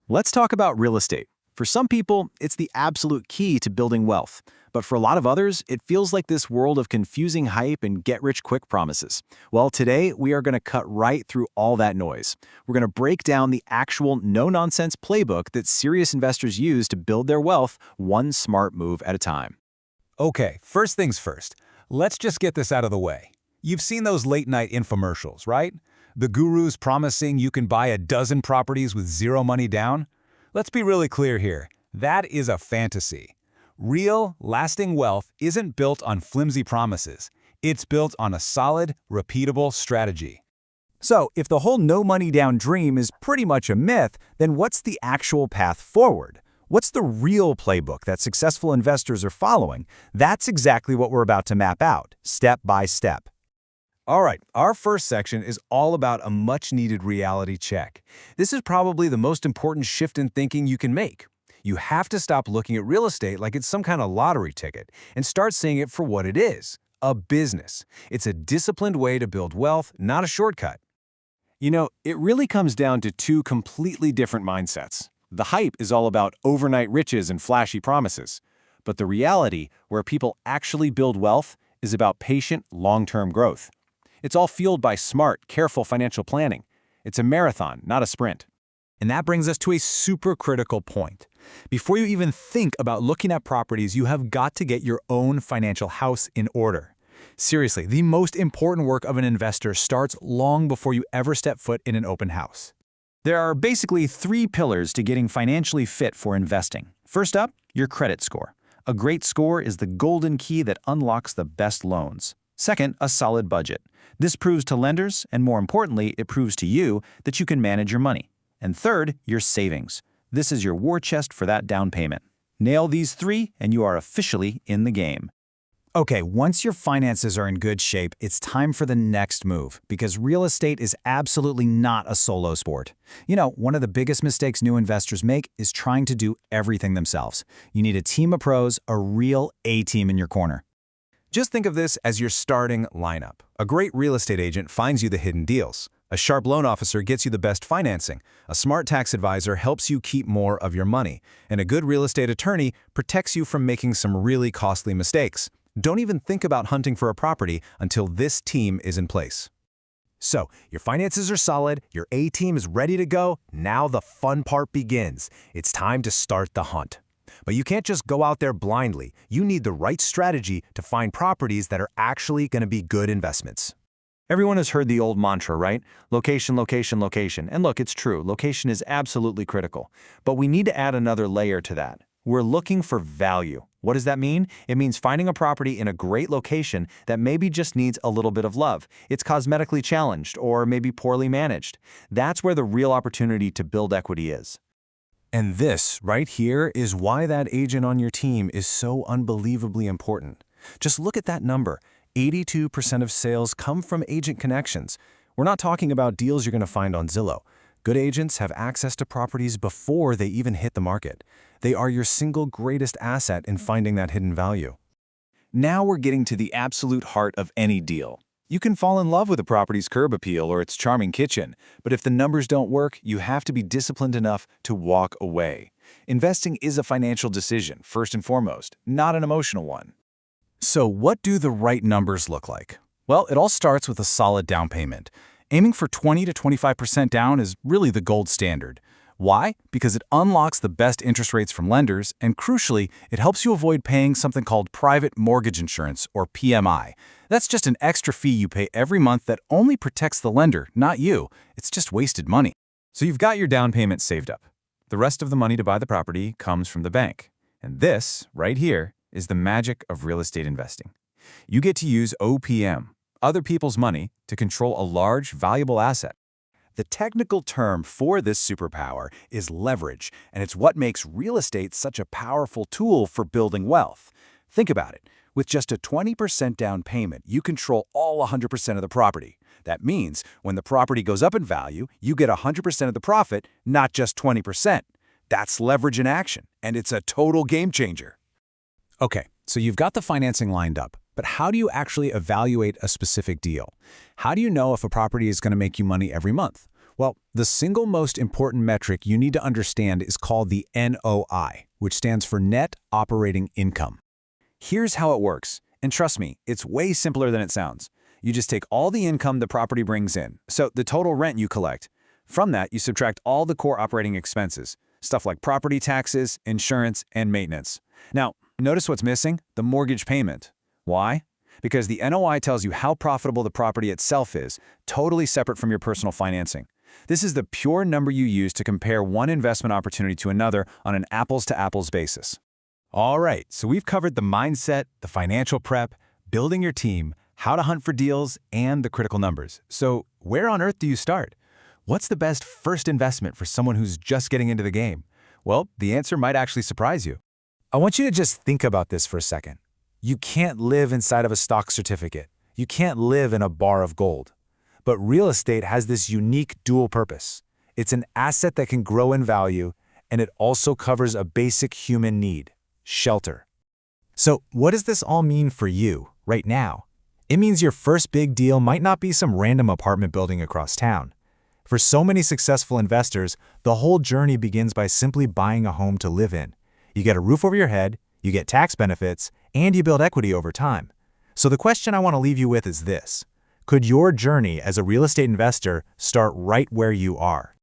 Let's talk about real estate. For some people, it's the absolute key to building wealth. But for a lot of others, it feels like this world of confusing hype and get-rich-quick promises. Well, today, we are going to cut right through all that noise. We're going to break down the actual no-nonsense playbook that serious investors use to build their wealth one smart move at a time. Okay, first things first. Let's just get this out of the way. You've seen those late-night infomercials, right? The gurus promising you can buy a dozen properties with zero money down? Let's be really clear here. That is a fantasy. Real, lasting wealth isn't built on flimsy promises. It's built on a solid, repeatable strategy. So, if the whole no money down dream is pretty much a myth, then what's the actual path forward? What's the real playbook that successful investors are following? That's exactly what we're about to map out, step by step. All right, our first section is all about a much-needed reality check. This is probably the most important shift in thinking you can make. You have to stop looking at real estate like it's some kind of lottery ticket and start seeing it for what it is, a business. It's a disciplined way to build wealth, not a shortcut. You know, it really comes down to two completely different mindsets. The hype is all about overnight riches and flashy promises. But the reality, where people actually build wealth, is about patient, long-term growth. It's all fueled by smart, careful financial planning. It's a marathon, not a sprint. And that brings us to a super critical point. Before you even think about looking at properties, you have got to get your own financial house in order. Seriously, the most important work of an investor starts long before you ever step foot in an open house. There are basically three pillars to getting financially fit for investing. First up, your credit score. A great score is the golden key that unlocks the best loans. Second, a solid budget. This proves to lenders, and more importantly, it proves to you that you can manage your money. And third, your savings. This is your war chest for that down payment. Nail these three, and you are officially in the game. Okay, once your finances are in good shape, it's time for the next move, because real estate is absolutely not a solo sport. You know, one of the biggest mistakes new investors make is trying to do everything themselves. You need a team of pros, a real A-team in your corner. Just think of this as your starting lineup. A great real estate agent finds you the hidden deals. A sharp loan officer gets you the best financing. A smart tax advisor helps you keep more of your money. And a good real estate attorney protects you from making some really costly mistakes. Don't even think about hunting for a property until this team is in place. So, your finances are solid, your A-team is ready to go, now the fun part begins. It's time to start the hunt. But you can't just go out there blindly. You need the right strategy to find properties that are actually going to be good investments. Everyone has heard the old mantra, right? Location, location, location. And look, it's true. Location is absolutely critical. But we need to add another layer to that. We're looking for value. What does that mean? It means finding a property in a great location that maybe just needs a little bit of love. It's cosmetically challenged or maybe poorly managed. That's where the real opportunity to build equity is. And this, right here, is why that agent on your team is so unbelievably important. Just look at that number. 82% of sales come from agent connections. We're not talking about deals you're going to find on Zillow. Good agents have access to properties before they even hit the market. They are your single greatest asset in finding that hidden value. Now we're getting to the absolute heart of any deal. You can fall in love with a property's curb appeal or its charming kitchen, but if the numbers don't work, you have to be disciplined enough to walk away. Investing is a financial decision, first and foremost, not an emotional one. So what do the right numbers look like? Well, it all starts with a solid down payment. Aiming for 20 to 25% down is really the gold standard. Why? Because it unlocks the best interest rates from lenders, and crucially, it helps you avoid paying something called private mortgage insurance, or PMI. That's just an extra fee you pay every month that only protects the lender, not you. It's just wasted money. So you've got your down payment saved up. The rest of the money to buy the property comes from the bank. And this, right here, is the magic of real estate investing. You get to use OPM, other people's money, to control a large, valuable asset. The technical term for this superpower is leverage, and it's what makes real estate such a powerful tool for building wealth. Think about it. With just a 20% down payment, you control all 100% of the property. That means when the property goes up in value, you get 100% of the profit, not just 20%. That's leverage in action, and it's a total game changer. Okay, so you've got the financing lined up, but how do you actually evaluate a specific deal? How do you know if a property is going to make you money every month? Well, the single most important metric you need to understand is called the NOI, which stands for Net Operating Income. Here's how it works. And trust me, it's way simpler than it sounds. You just take all the income the property brings in, so the total rent you collect. From that, you subtract all the core operating expenses, stuff like property taxes, insurance, and maintenance. Now, notice what's missing? The mortgage payment. Why? Because the NOI tells you how profitable the property itself is, totally separate from your personal financing. This is the pure number you use to compare one investment opportunity to another on an apples-to-apples basis. All right, so we've covered the mindset, the financial prep, building your team, how to hunt for deals, and the critical numbers. So where on earth do you start? What's the best first investment for someone who's just getting into the game? Well, the answer might actually surprise you. I want you to just think about this for a second. You can't live inside of a stock certificate. You can't live in a bar of gold. But real estate has this unique dual purpose. It's an asset that can grow in value, and it also covers a basic human need: shelter. So what does this all mean for you right now? It means your first big deal might not be some random apartment building across town. For so many successful investors, the whole journey begins by simply buying a home to live in. You get a roof over your head, you get tax benefits, and you build equity over time. So the question I want to leave you with is this: could your journey as a real estate investor start right where you are?